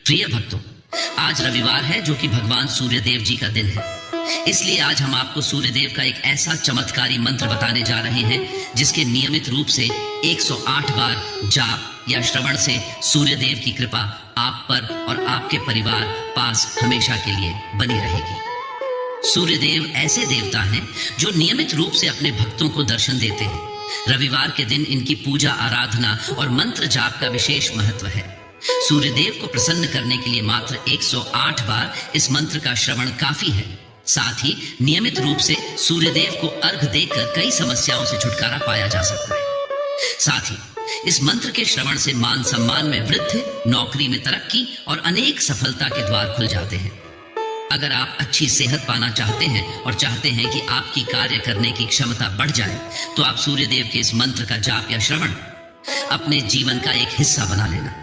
प्रिय भक्तों, आज रविवार है जो कि भगवान सूर्यदेव जी का दिन है। इसलिए आज हम आपको सूर्यदेव का एक ऐसा चमत्कारी मंत्र बताने जा रहे हैं जिसके नियमित रूप से 108 बार जाप या श्रवण से सूर्यदेव की कृपा आप पर और आपके परिवार पास हमेशा के लिए बनी रहेगी। सूर्यदेव ऐसे देवता हैं जो नियमित रूप से अपने भक्तों को दर्शन देते हैं। रविवार के दिन इनकी पूजा आराधना और मंत्र जाप का विशेष महत्व है। सूर्यदेव को प्रसन्न करने के लिए मात्र 108 बार इस मंत्र का श्रवण काफी है। साथ ही नियमित रूप से सूर्यदेव को अर्घ देकर कई समस्याओं से छुटकारा पाया जा सकता है। साथ ही इस मंत्र के श्रवण से मान सम्मान में वृद्धि, नौकरी में तरक्की और अनेक सफलता के द्वार खुल जाते हैं। अगर आप अच्छी सेहत पाना चाहते हैं और चाहते हैं कि आपकी कार्य करने की क्षमता बढ़ जाए, तो आप सूर्यदेव के इस मंत्र का जाप या श्रवण अपने जीवन का एक हिस्सा बना लेना।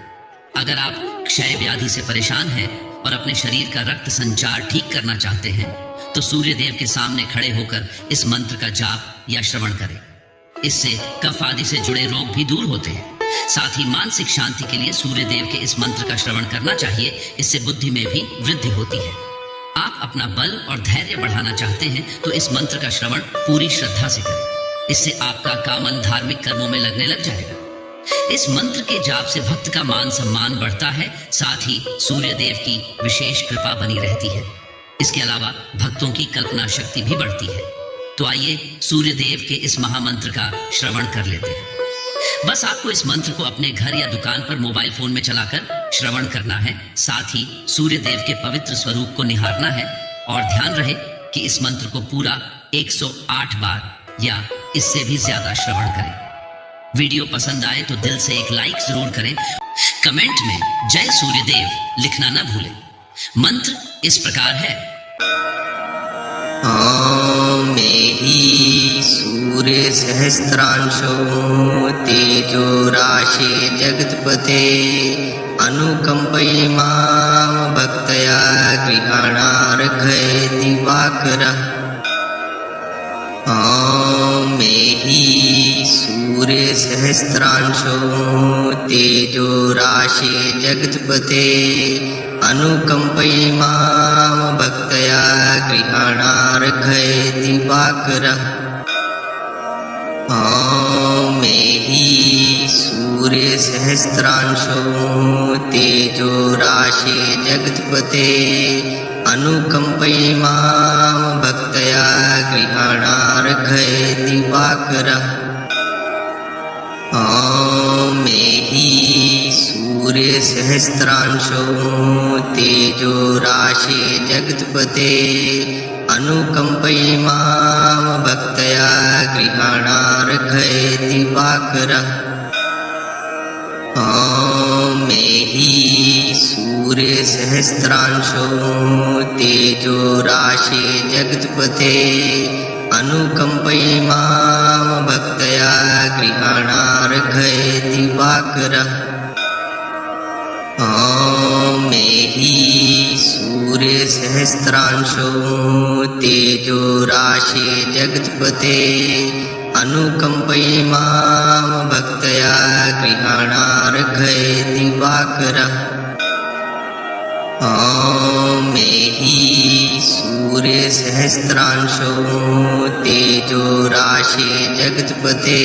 अगर आप क्षय व्याधि से परेशान हैं और अपने शरीर का रक्त संचार ठीक करना चाहते हैं, तो सूर्यदेव के सामने खड़े होकर इस मंत्र का जाप या श्रवण करें। इससे कफ आदि से जुड़े रोग भी दूर होते हैं। साथ ही मानसिक शांति के लिए सूर्यदेव के इस मंत्र का श्रवण करना चाहिए। इससे बुद्धि में भी वृद्धि होती है। आप अपना बल और धैर्य बढ़ाना चाहते हैं तो इस मंत्र का श्रवण पूरी श्रद्धा से करें। इससे आपका कामन धार्मिक कर्मों में लगने लग जाएगा। इस मंत्र के जाप से भक्त का मान सम्मान बढ़ता है। साथ ही सूर्यदेव की विशेष कृपा बनी रहती है। इसके अलावा भक्तों की कल्पना शक्ति भी बढ़ती है। तो आइए सूर्यदेव के इस महामंत्र का श्रवण कर लेते हैं। बस आपको इस मंत्र को अपने घर या दुकान पर मोबाइल फोन में चलाकर श्रवण करना है। साथ ही सूर्यदेव के पवित्र स्वरूप को निहारना है और ध्यान रहे कि इस मंत्र को पूरा 108 बार या इससे भी ज्यादा श्रवण करें। वीडियो पसंद आए तो दिल से एक लाइक जरूर करें। कमेंट में जय सूर्यदेव लिखना न भूलें। मंत्र इस प्रकार है। मेहि सूर्य सहस्त्रांशो तेजो राशे जगत्पते अनुकंपयि मां भक्तया गृहाणार्घय दिवाकरः। मेहि सूर्य सहस्त्रांशो तेजो राशे जगत्पते अनुकंपयि मां भक्तया गृहाणार्घय दिवाकरः। मेहि सूर्य सहस्त्रांशो तेजो राशे जगत्पते अनुकंपयि मां भक्तया गृहाणार्घय दिवाकरः। मेहि सूर्य सहस्त्रांशो तेजो राशे जगत्पते अनुकंपयि मां भक्तया गृहाणार्घय दिवाकरः। मेहि सूर्य सहस्त्रांशो तेजो राशे जगत्पते अनुकंपयि मां भक्तया गृहाणार्घय दिवाकरः। मेहि सूर्य सहस्त्रांशो तेजो राशे जगत्पते अनुकंपयि मां भक्तया गृहाणार्घय दिवाकरः। मेहि सूर्य सहस्त्रांशो तेजो राशे जगत्पते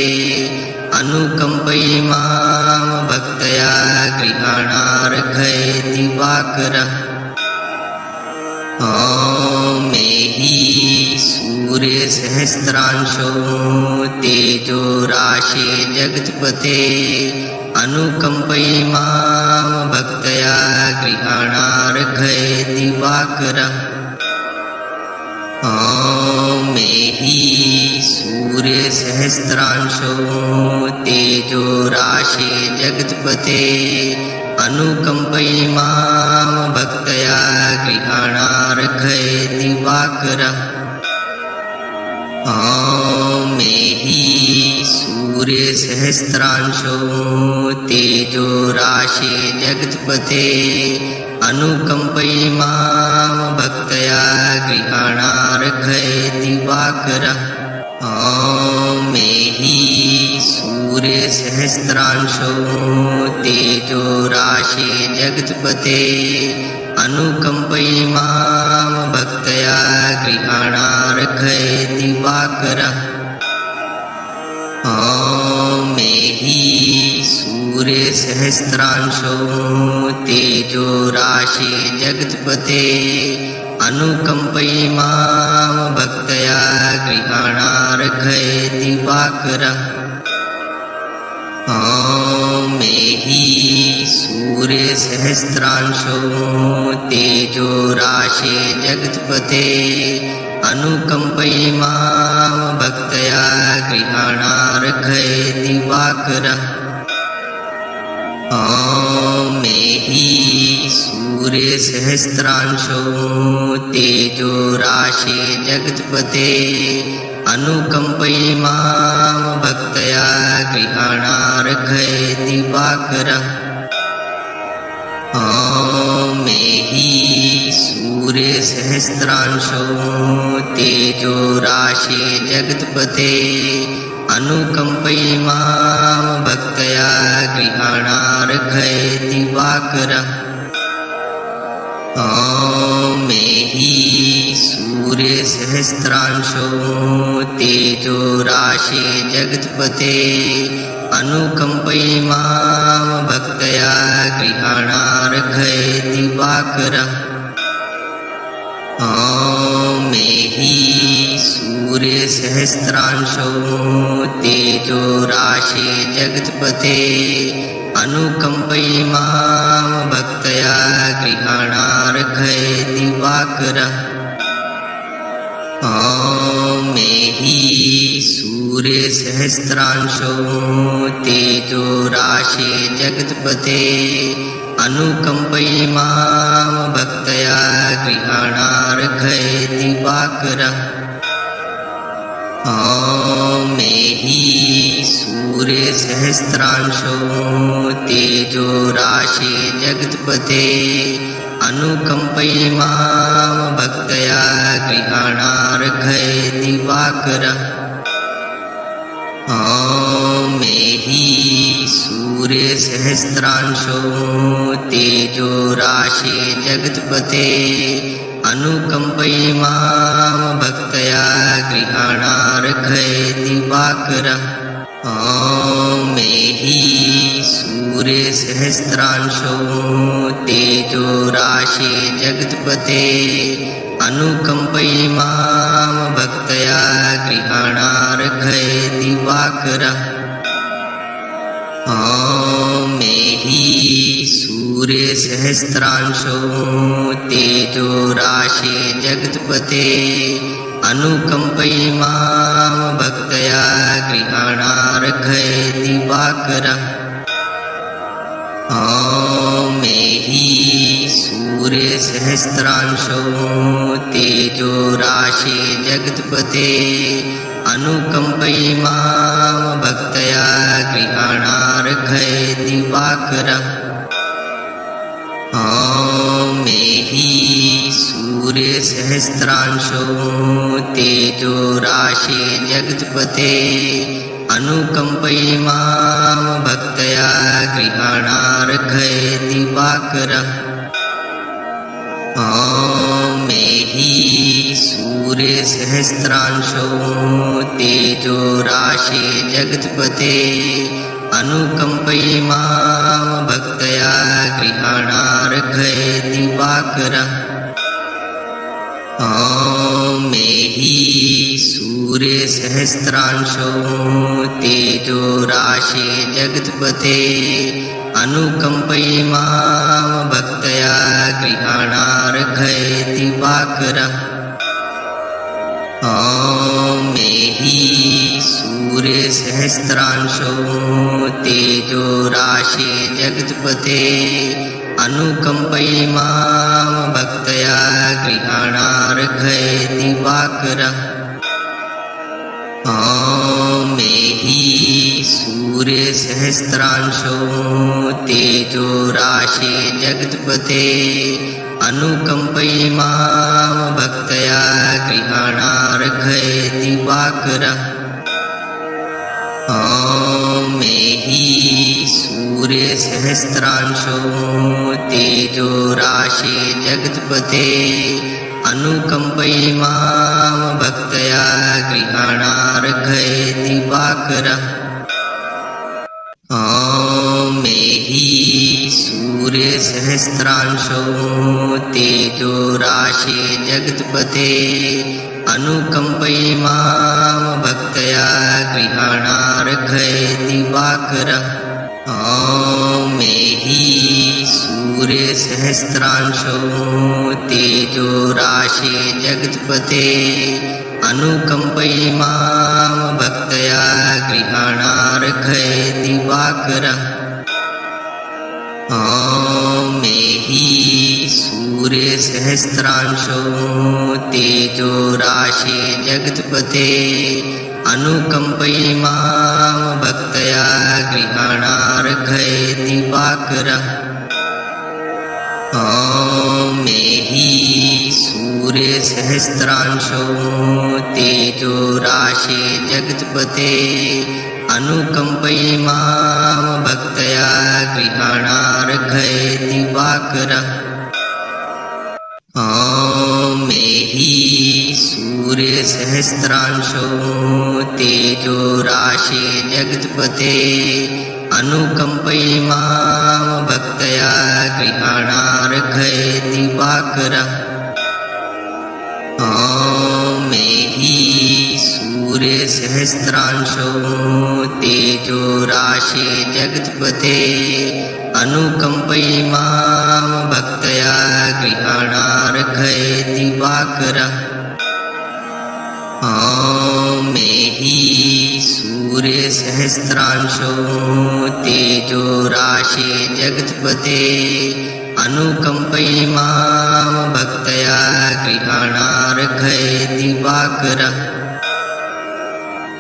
अनुकंपयि मां भक्तया गृहाणार्घय दिवाकरः। मेहि सूर्य सहस्त्रांशो तेजो राशे जगत्पते अनुकंपयि मां भक्तया गृहाणार्घय दिवाकरः। मेहि सूर्य सहस्त्रांशो तेजो राशे जगत्पते अनुकंपयि मां भक्तया गृहाणार्घय दिवाकरः। मेहि सूर्य सहस्त्रांशो तेजो राशे जगत्पते अनुकंपयि मां भक्तया गृहाणार्घय दिवाकरः। मेहि सूर्य सूर्यसहस्रांशो तेजो राशे जगत्पते अनुकंपयि मां भक्तया गृहाणार्घय दिवाकरः। ॐ मेहि सूर्यसहस्रांशो तेजो राशे जगत्पते अनुकंपयि मां भक्तया गृहाणार्घय दिवाकरः। ॐ मेहि सूर्यसहस्रांशो तेजो राशे जगत्पते अनुकंपयि मां भक्तया गृहाणार्घय दिवाकरः। ॐ मेहि सूर्यसहस्रांशो तेजो राशे जगत्पते अनुकंपयि मां भक्तया गृहाणार्घय दिवाकरः। ॐ मेहि सूर्यसहस्रांशो तेजो राशे जगत्पते अनुकंपयि मां भक्तया गृहाणार्घय दिवाकरः। ॐ मेहि सूर्यसहस्रांशो तेजो राशे जगत्पते अनुकंपयि मां भक्तया गृहाणार्घय दिवाकरः। ॐ मेहि सूर्यसहस्रांशो तेजो राशे जगत्पते अनुकंपयि मां भक्तया गृहाणार्घय दिवाकरः। ॐ मेहि सूर्यसहस्रांशो तेजो राशे जगत्पते अनुकंपयि मां भक्तया गृहाणार्घय दिवाकरः। ॐ मेहि सूर्यसहस्रांशो तेजो राशे जगत्पते अनुकंपयि मां भक्तया गृहाणार्घय दिवाकरः। ॐ मेहि सूर्यसहस्रांशो तेजो राशे जगत्पते अनुकंपयि मां भक्तया गृहाणार्घय दिवाकरः। ॐ मेहि सूर्यसहस्रांशो तेजो राशे जगत्पते अनुकंपयि मां भक्तया गृहाणार्घय दिवाकरः। ॐ मेहि सूर्यसहस्रांशो तेजो राशे जगत्पते अनुकंपयि मां भक्तया गृहाणार्घय दिवाकरः। ॐ मेहि सूर्यसहस्रांशो तेजो राशे जगत्पते अनुकंपयि मां भक्तया गृहाणार्घय दिवाकरः। ॐ मेहि सूर्यसहस्रांशो तेजो राशे जगत्पते अनुकंपयि मां भक्तया गृहाणार्घय दिवाकरः। ॐ मेहि सूर्यसहस्रांशो तेजो राशे जगत्पते अनुकंपयि मां भक्तया गृहाणार्घय दिवाकरः। ॐ मेहि सूर्यसहस्रांशो तेजो राशे जगत्पते अनुकंपयि मां भक्तया गृहाणार्घय दिवाकरः। ॐ मेहि सूर्यसहस्रांशो तेजो राशे जगत्पते अनुकंपयि मां भक्तया गृहाणार्घय दिवाकरः। ॐ मेहि सूर्यसहस्रांशो तेजो राशे जगत्पते अनुकंपयि मां भक्तया गृहाणार्घय दिवाकरः। ॐ मेहि सूर्यसहस्रांशो तेजो राशे जगत्पते अनुकम्पयि मां भक्तया गृहाणार्घय दिवाकरः ॐ मेहि सूर्यसहस्रांशो तेजो राशे जगत्पते अनुकम्पयि मां भक्तया गृहाणार्घय दिवाकरः ॐ मेहि सूर्यसहस्रांशो तेजो राशे जगत्पते अनुकम्पयि मां भक्तया गृहाणार्घय दिवाकरः ॐ मेहि सूर्यसहस्रांशो तेजो राशे जगत्पते अनुकम्पयि मां भक्तया गृहाणार्घय दिवाकरः ॐ मेहि सूर्यसहस्रांशो तेजो राशे जगत्पते अनुकम्पयि मां भक्तया गृहाणार्घय दिवाकरः ॐ मेहि सूर्यसहस्रांशो तेजो राशे जगत्पते अनुकम्पयि मां भक्तया गृहाणार्घय दिवाकरः ॐ मेहि सूर्यसहस्रांशो तेजो राशे जगत्पते अनुकम्पयि मां भक्तया गृहाणार्घय दिवाकरः ॐ मेहि सूर्यसहस्रांशो तेजो राशे जगत्पते अनुकम्पयि मां भक्तया गृहाणार्घय दिवाकरः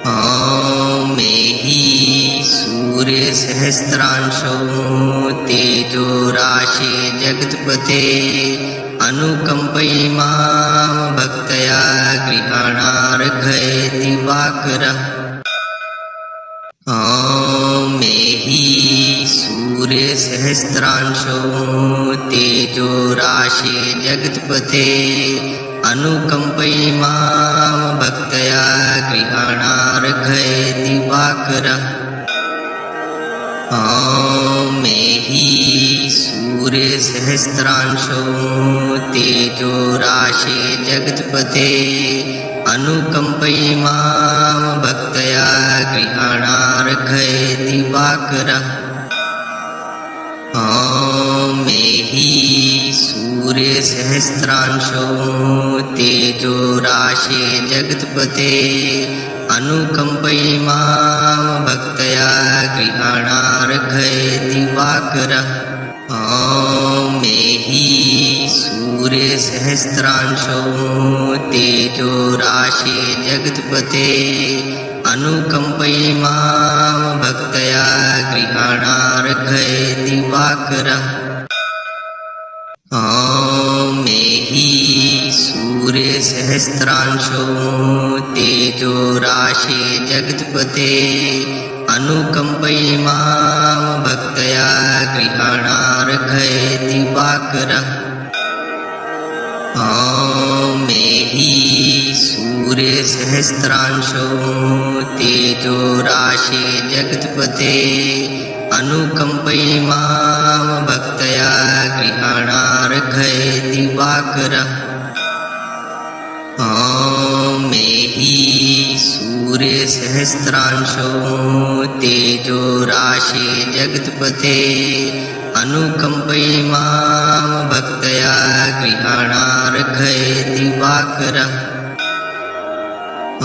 ॐ मेहि सूर्यसहस्रांशो तेजो राशे जगत्पते अनुकम्पयि मां भक्तया गृहाणार्घय दिवाकरः ॐ मेहि सूर्यसहस्रांशो तेजो राशे जगत्पते अनुकम्पयि मां भक्तया गृहाणार्घय दिवाकरः ॐ मेहि सूर्यसहस्रांशो तेजो राशे जगत्पते अनुकम्पयि मां भक्तया गृहाणार्घय दिवाकरः ॐ मेहि सूर्यसहस्रांशो तेजो राशे जगत्पते अनुकम्पयि मां भक्तया गृहाणार्घय दिवाकरः ॐ मेहि सूर्यसहस्रांशो तेजो राशे जगत्पते अनुकम्पयि मां भक्तया गृहाणार्घय दिवाकरः ॐ मेहि सूर्यसहस्रांशो तेजो राशे जगत्पते अनुकम्पयि मां भक्तया गृहाणार्घय दिवाकरः ॐ मेहि सूर्यसहस्रांशो तेजो राशे जगत्पते अनुकम्पयि मां भक्तया गृहाणार्घय दिवाकरः ॐ मेहि सूर्यसहस्रांशो तेजो राशे जगत्पते अनुकम्पयि मां भक्तया गृहाणार्घय दिवाकरः ॐ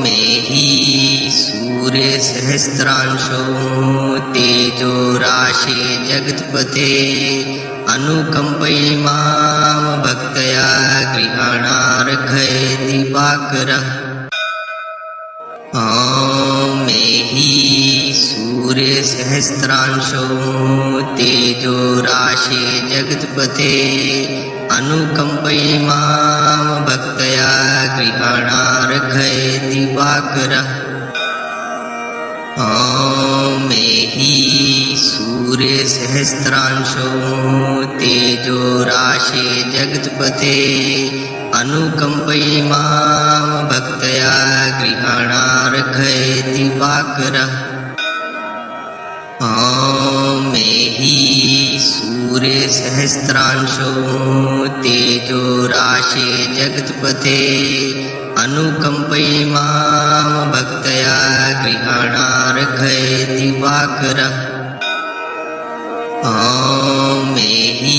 मेहि सूर्यसहस्रांशो तेजो राशे जगत्पते अनुकम्पयि मां भक्तया गृहाणार्घय दिवाकरः ॐ मेहि सूर्यसहस्रांशो तेजो राशे जगत्पते अनुकम्पयि मां भक्तया गृहाणार्घय दिवाकरः ॐ मेहि सूर्यसहस्रांशो तेजो राशे जगत्पते अनुकम्पयि मां भक्तया गृहाणार्घय दिवाकरः ॐ मेहि सूर्यसहस्रांशो तेजो राशे जगत्पते अनुकम्पयि मां भक्तया गृहाणार्घय दिवाकरः ॐ मेहि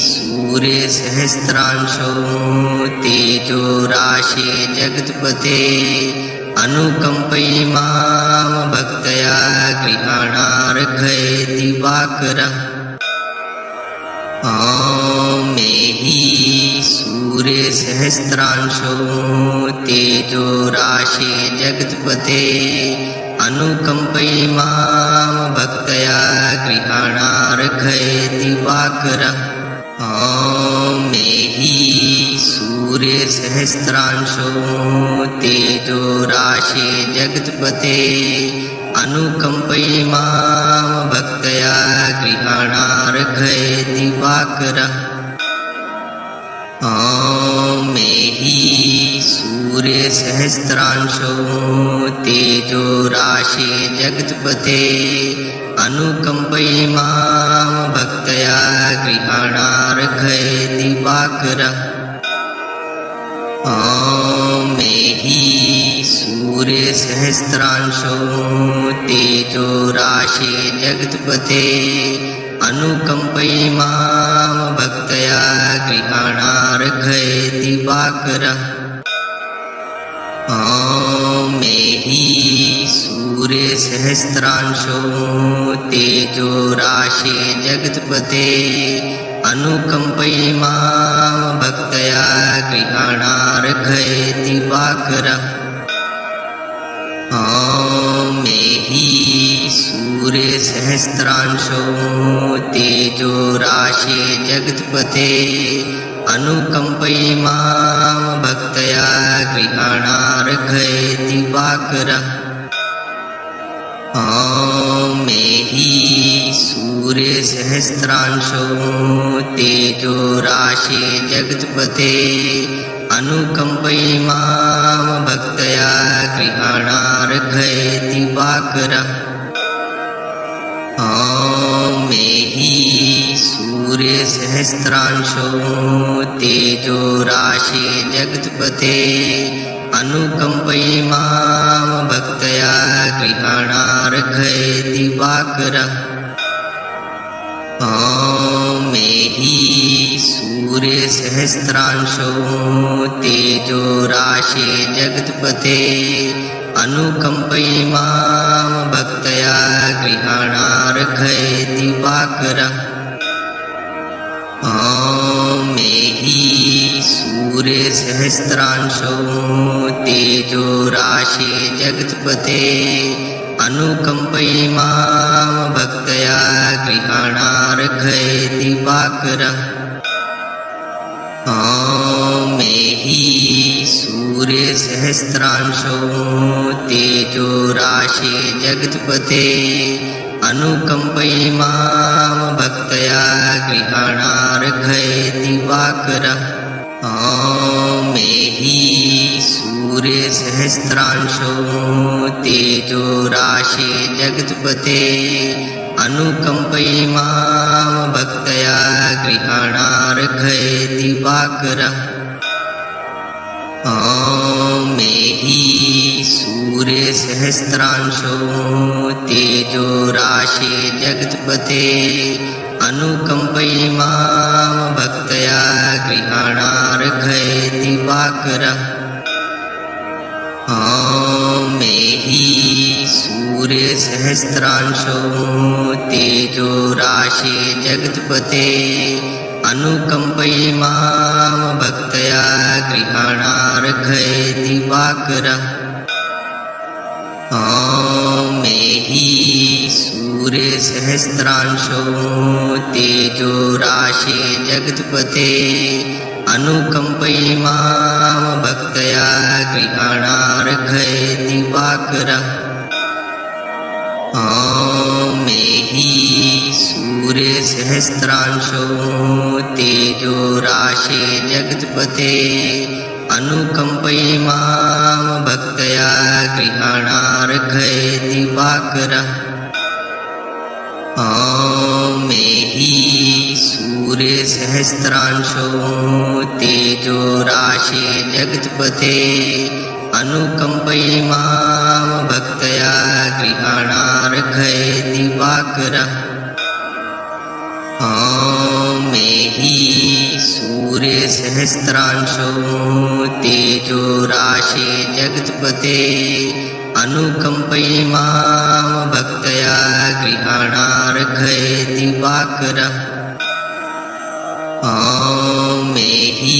सूर्यसहस्रांशो तेजो राशे जगत्पते अनुकम्पयि मां भक्तया गृहाणार्घय दिवाकरः ॐ मेहि सूर्यसहस्रांशो तेजो राशे जगत्पते अनुकम्पयि मां भक्तया गृहाणार्घय दिवाकरः ॐ मेहि सूर्यसहस्रांशो तेजो राशे जगत्पते अनुकम्पयि मां भक्तया गृहाणार्घय दिवाकरः ॐ मेहि सूर्यसहस्रांशो तेजो राशे जगत्पते अनुकम्पयि मां भक्तया गृहाणार्घय दिवाकरः ॐ मेहि सूर्यसहस्रांशो तेजो राशे जगत्पते अनुकम्पयि मां भक्तया गृहाणार्घय दिवाकरः ॐ मेहि सूर्यसहस्रांशो तेजो राशे जगत्पते अनुकम्पयि मां भक्तया गृहाणार्घय दिवाकरः ॐ मेहि सूर्यसहस्रांशो तेजो राशे जगत्पते अनुकम्पयि मां भक्तया गृहाणार्घय दिवाकरः ॐ मेहि सूर्यसहस्रांशो तेजो राशे जगत्पते अनुकम्पयि मां भक्तया गृहाणार्घय दिवाकरः ॐ मेहि सूर्यसहस्रांशो तेजो राशे जगत्पते अनुकम्पयि मां भक्तया गृहाणार्घय दिवाकरः ॐ मेहि सूर्यसहस्रांशो तेजो राशे जगत्पते अनुकम्पयि मां भक्तया गृहाणार्घय दिवाकरः ॐ मेहि सूर्यसहस्रांशो तेजो राशे जगत्पते अनुकम्पयि मां भक्तया गृहाणार्घय दिवाकरः ॐ मेहि सूर्यसहस्रांशो तेजो राशे जगत्पते अनुकम्पयि मां भक्तया गृहाणार्घय दिवाकरः ॐ मेहि सूर्यसहस्रांशो तेजो राशे जगत्पते अनुकम्पयि मां भक्तया गृहाणार्घय दिवाकरः ॐ मेहि सूर्यसहस्रांशो तेजो राशे जगत्पते अनुकम्पयि मां भक्तया गृहाणार्घय दिवाकरः ॐ मेहि सूर्यसहस्रांशो तेजो राशे जगत्पते अनुकम्पयि मां भक्तया गृहाणार्घय दिवाकरः ॐ मेहि सूर्यसहस्रांशो तेजो राशे जगत्पते अनुकम्पयि मां भक्तया गृहाणार्घय दिवाकरः ॐ मेहि सूर्यसहस्रांशो तेजो राशे जगत्पते अनुकम्पयि मां भक्तया गृहाणार्घ्य दिवाकरः ॐ मेहि सूर्यसहस्रांशो तेजो राशे जगत्पते अनुकम्पयि मां भक्तया गृहाणार्घ्य दिवाकरः ॐ मेहि सूर्यसहस्रांशो तेजो राशे जगत्पते अनुकम्पयि मां भक्तया गृहाणार्घ्य दिवाकरः ॐ मेहि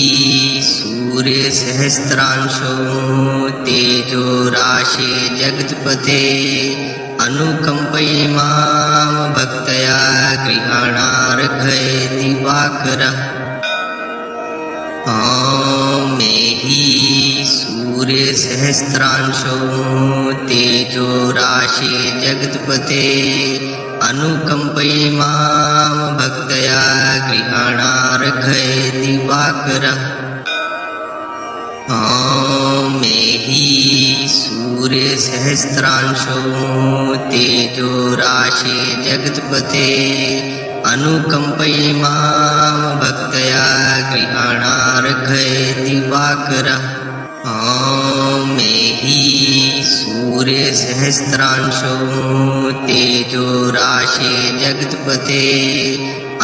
सूर्यसहस्रांशो तेजो राशे जगत्पते अनुकम्पयि मां भक्तया गृहाणार्घ्य दिवाकरः ॐ मेहि सूर्यसहस्रांशो तेजो राशे जगत्पते अनुकम्पयि मां भक्तया गृहाणार्घ्य दिवाकरः ॐ मेहि सूर्यसहस्रांशो तेजो राशे जगत्पते अनुकम्पयि मां भक्तया गृहाणार्घ्य दिवाकरः ॐ मेहि सूर्यसहस्रांशो तेजो राशे जगत्पते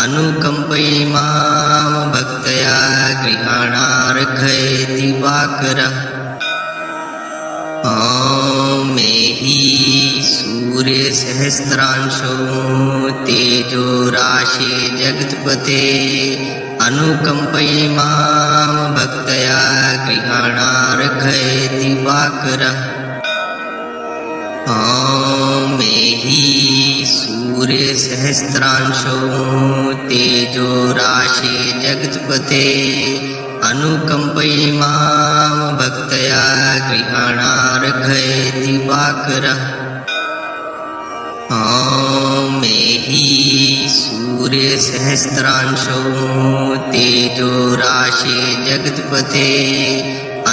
अनुकम्पयि मां भक्तया गृहाणार्घ्य दिवाकरः ॐ मेहि सूर्यसहस्रांशो तेजो राशे जगत्पते अनुकम्पयि मां भक्तया गृहाणार्घ्य दिवाकरः ॐ मेहि सूर्यसहस्रांशो तेजो राशे जगत्पते अनुकम्पयि मां भक्तया गृहाणार्घ्य दिवाकरः ॐ मेहि सूर्यसहस्रांशो तेजो राशे जगत्पते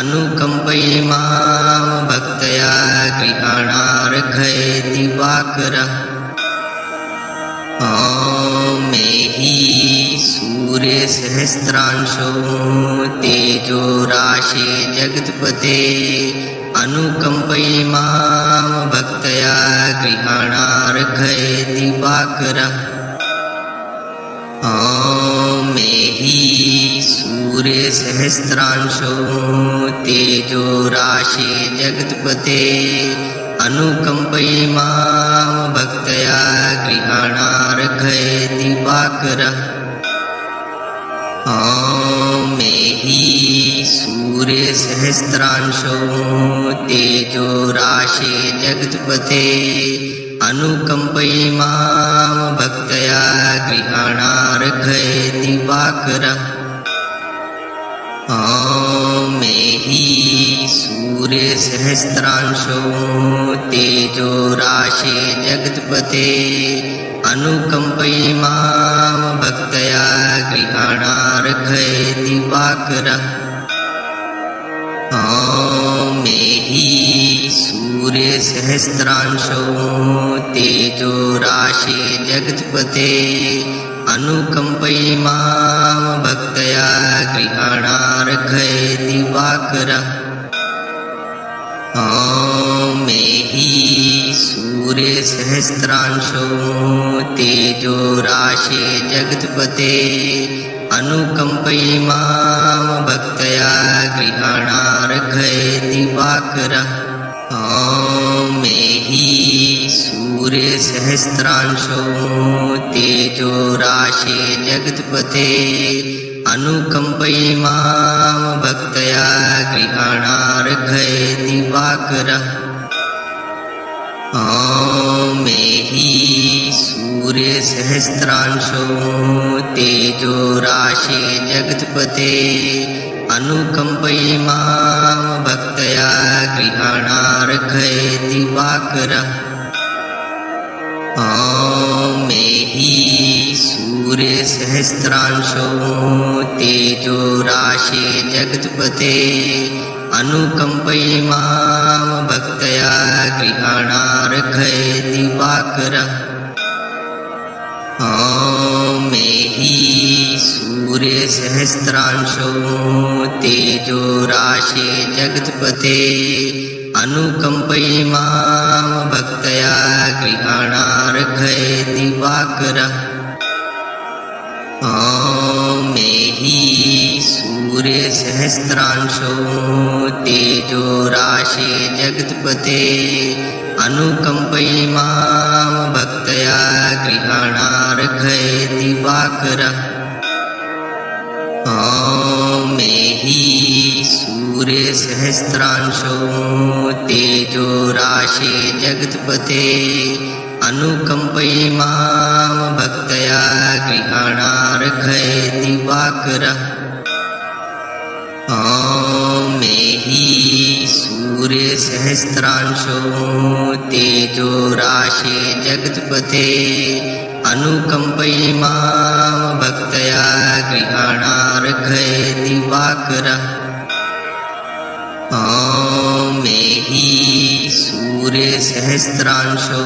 अनुकम्पयि मां भक्तया गृहाणार्घ्य दिवाकरः ॐ मेहि सूर्यसहस्रांशो तेजो राशे जगत्पते अनुकम्पयि मां भक्तया गृहाणार्घ्य दिवाकरः ॐ मेहि सूर्यसहस्रांशो तेजो राशे जगत्पते अनुकम्पयि मां भक्तया गृहाणार्घ्य दिवाकरः ॐ मेहि सूर्यसहस्रांशो तेजो राशे जगत्पते अनुकम्पयि मां भक्तया गृहाणार्घ्य दिवाकरः ॐ मेहि सूर्यसहस्रांशो तेजो राशे जगत्पते अनुकम्पयि मां भक्तया गृहाणार्घ्य दिवाकरः ॐ मेहि सूर्यसहस्रांशो तेजो राशे जगत्पते अनुकम्पयि मां भक्तया गृहाणार्घ्य दिवाकरः ॐ मेहि सूर्यसहस्रांशो तेजो राशे जगत्पते अनुकम्पयि मां भक्तया गृहाणार्घ्य दिवाकरः ॐ मेहि सूर्यसहस्रांशो तेजो राशे जगत्पते अनुकम्पयि मां भक्तया गृहाणार्घ्य दिवाकरः ॐ मेहि सूर्यसहस्रांशो तेजो राशे जगत्पते अनुकम्पयि मां भक्तया गृहाणार्घ्य दिवाकरः ॐ ॐ मेहि सूर्य सहस्रांशो तेजो राशे जगत्पते अनुकंपयि मां भक्तया गृहाणार्घय दिवाकरः ॐ मेहि सूर्य सहस्रांशो तेजो राशे जगत्पते अनुकंपयि मां भक्तया गृहाणार्घय दिवाकरः ॐ मेहि सूर्य सहस्रांशो तेजो राशे जगत्पते अनुकंपयि मां भक्तया गृहाणार्घय दिवाकरः ॐ मेहि सूर्य सहस्रांशो तेजो राशे जगत्पते अनुकंपयि मां भक्तया गृहाणार्घय दिवाकरः ॐ मेहि सूर्य सहस्रांशो तेजो राशे जगत्पते अनुकंपयि मां भक्तया गृहाणार्घय दिवाकरः ॐ मेहि सूर्य सहस्रांशो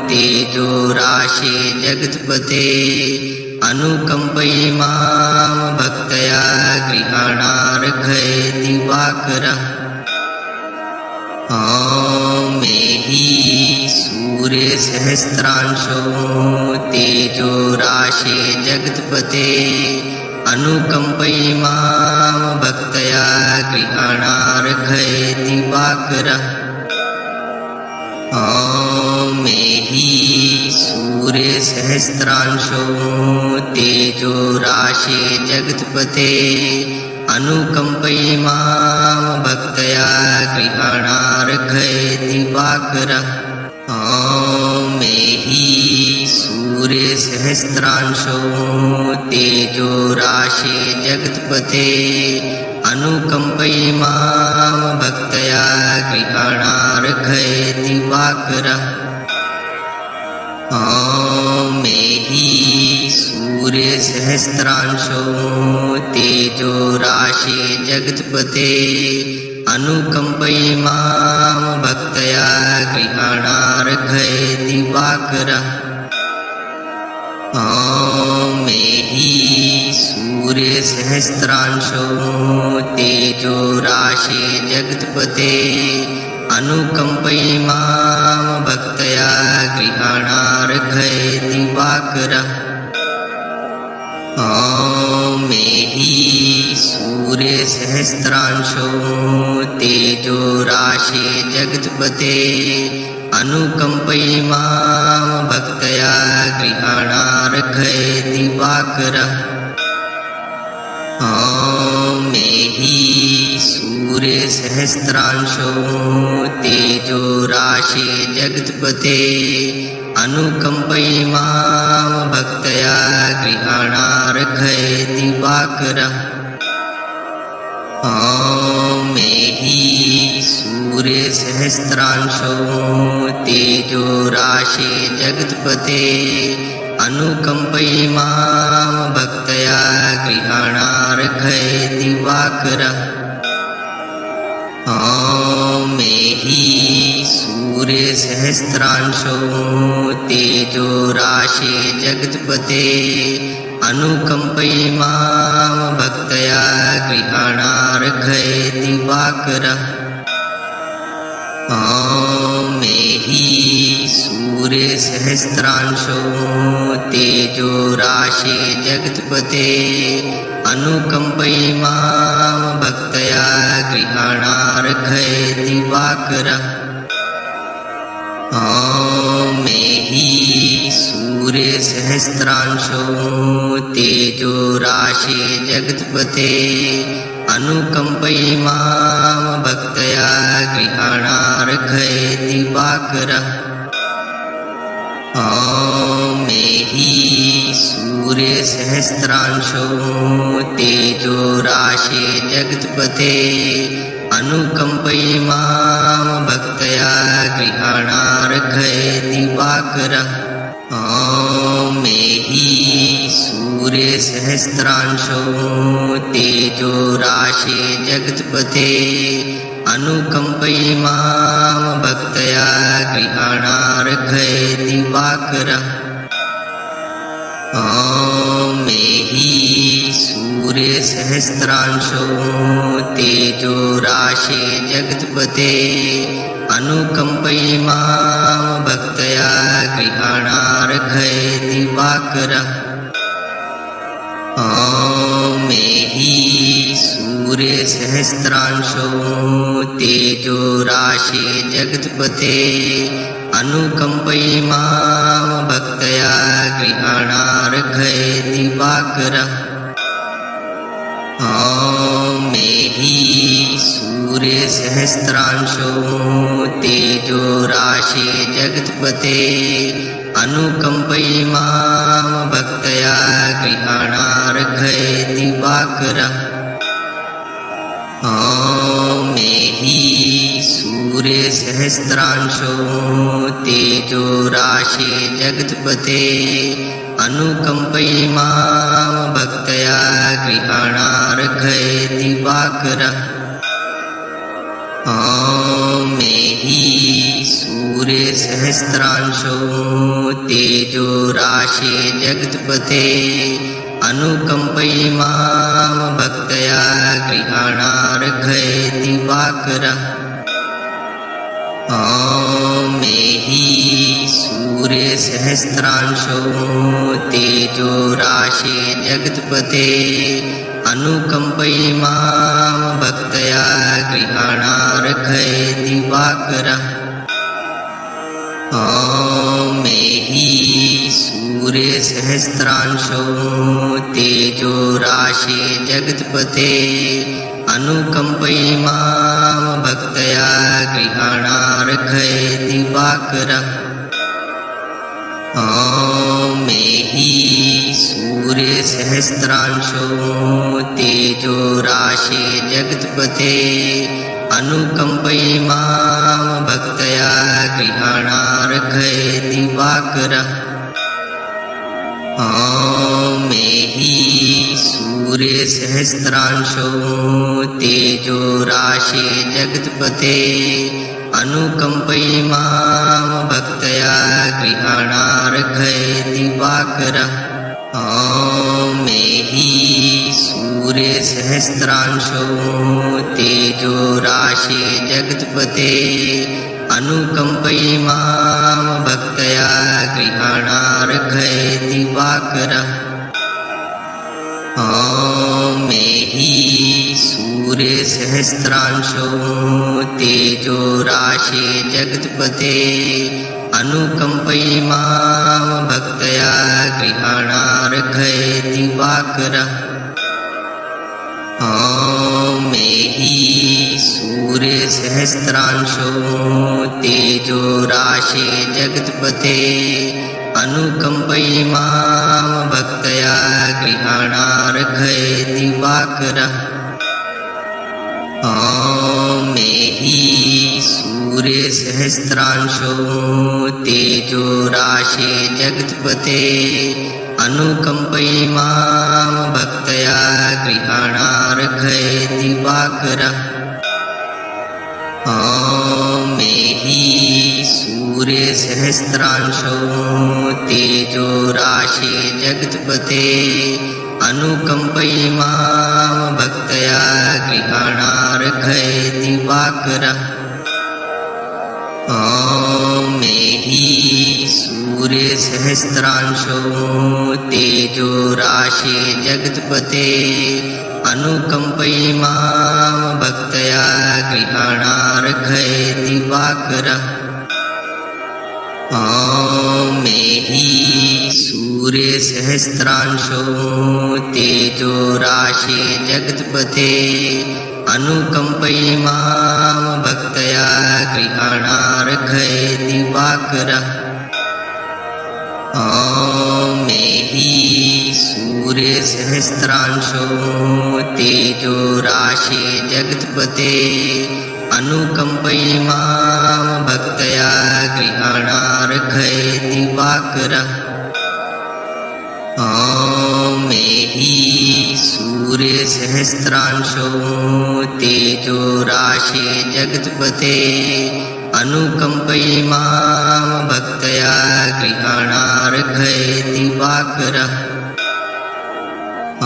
तेजो राशे जगत्पते अनुकंपयि मां भक्तया गृहाणार्घय दिवाकरः ॐ मेहि सूर्य सहस्रांशो तेजो राशे जगत्पते अनुकंपयि मां भक्तया गृहाणार्घय दिवाकरः ॐ मेहि सूर्य सहस्रांशो तेजो राशे जगत्पते अनुकंपयि मां भक्तया गृहाणार्घय दिवाकरः ॐ मेहि सूर्य सहस्रांशो तेजो राशे जगत्पते अनुकंपयि मां भक्तया गृहाणार्घय दिवाकरः ॐ मेहि सूर्य सहस्रांशो तेजो राशे जगत्पते अनुकंपयि मां भक्तया गृहाणार्घय दिवाकरः ॐ मेहि सूर्य सहस्रांशो तेजो राशे जगत्पते अनुकंपयि मां भक्तया गृहाणार्घय दिवाकरः ॐ मेहि सूर्य सहस्रांशो तेजो राशे जगत्पते अनुकंपयि मां भक्तया गृहाणार्घय दिवाकरः ॐ मेहि सूर्य सहस्रांशो तेजो राशे जगत्पते अनुकंपयि मां भक्तया गृहाणार्घय दिवाकरः ॐ मेहि सूर्य सहस्रांशो तेजो राशे जगत्पते अनुकंपयि मां भक्तया गृहाणार्घय दिवाकरः ॐ मेहि सूर्य सहस्रांशो तेजो राशे जगत्पते अनुकंपयि मां भक्तया गृहाणार्घय दिवाकरः ॐ मेहि सूर्य सहस्रांशो तेजो राशे जगत्पते अनुकंपयि मां भक्तया गृहाणार्घय दिवाकरः ॐ मेहि सूर्य सहस्रांशो तेजो राशे जगत्पते अनुकंपयि मां भक्तया गृहाणार्घय दिवाकरः ॐ मेहि सूर्य सहस्रांशो तेजो राशे जगत्पते अनुकम्पयि मां भक्तया गृहाणार्घय दिवाकरः ॐ मेहि सूर्य सहस्रांशो तेजो राशे जगत्पते अनुकम्पयि मां भक्तया गृहाणार्घय दिवाकरः ॐ मेहि सूर्य सहस्रांशो तेजो राशे जगत्पते अनुकम्पयि मां भक्तया गृहाणार्घय दिवाकरः ॐ मेहि सूर्य सहस्रांशो तेजो राशे जगत्पते अनुकम्पयि मां भक्तया गृहाणार्घय दिवाकरः ॐ मेहि सूर्य सहस्रांशो तेजो राशे जगत्पते अनुकम्पयि मां भक्तया गृहाणार्घय दिवाकरः ॐ मेहि सूर्य सहस्रांशो तेजो राशे जगत्पते अनुकम्पयि मां भक्तया गृहाणार्घय दिवाकरः ॐ मेहि सूर्य सहस्रांशो तेजो राशे जगत्पते अनुकम्पयि मां भक्तया गृहाणार्घय दिवाकरः ॐ मेहि सूर्य सहस्रांशो तेजो राशे जगत्पते अनुकम्पयि मां भक्तया गृहाणार्घय दिवाकरः ॐ मेहि सूर्य सहस्रांशो तेजो राशे जगत्पते अनुकम्पयि मां भक्तया गृहाणार्घय दिवाकरः ॐ मेहि सूर्य सहस्रांशो तेजो राशे जगत्पते अनुकम्पयि मां भक्तया गृहाणार्घय दिवाकरः ॐ मेहि सूर्य सहस्रांशो तेजो राशे जगत्पते अनुकम्पयि मां भक्तया गृहाणार्घय दिवाकरः ॐ मेहि सूर्य सहस्रांशो तेजो राशे जगत्पते अनुकम्पयि मां भक्तया गृहाणार्घय दिवाकरः ॐ मेहि सूर्य सहस्रांशो तेजो राशे जगत्पते अनुकम्पयि मां भक्तया गृहाणार्घय दिवाकरः ॐ मेहि सूर्य सहस्रांशो तेजो राशे जगत्पते अनुकम्पयि मां भक्तया गृहाणार्घय दिवाकरः ॐ मेहि सूर्य सहस्रांशो तेजो राशे जगत्पते अनुकम्पयि मां भक्तया गृहाणार्घय दिवाकरः ॐ मेहि सूर्य सहस्रांशो तेजो राशे जगत्पते अनुकम्पयि मां भक्तया गृहाणार्घय दिवाकरः ॐ मेहि सूर्य सहस्रांशो तेजो राशे जगत्पते अनुकम्पयि मां भक्तया गृहाणार्घय दिवाकरः ॐ मेहि सूर्य सहस्रांशो तेजो राशे जगत्पते अनुकम्पयि मां भक्तया गृहाणार्घय दिवाकरः ॐ मेहि सूर्य सहस्रांशो तेजो राशे जगत्पते अनुकंपयि मां भक्तया गृहाणार्घय दिवाकरः ॐ मेहि सूर्यसहस्रांशो तेजो राशे जगत्पते अनुकंपयि मां भक्तया गृहाणार्घय दिवाकरः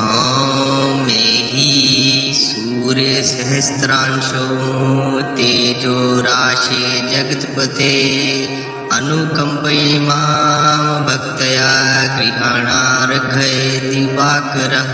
ॐ मेहि सूर्यसहस्रांशो तेजो राशे जगत्पते अनुकंपयि मां भक्तया गृहाणार्घय दिवाकरः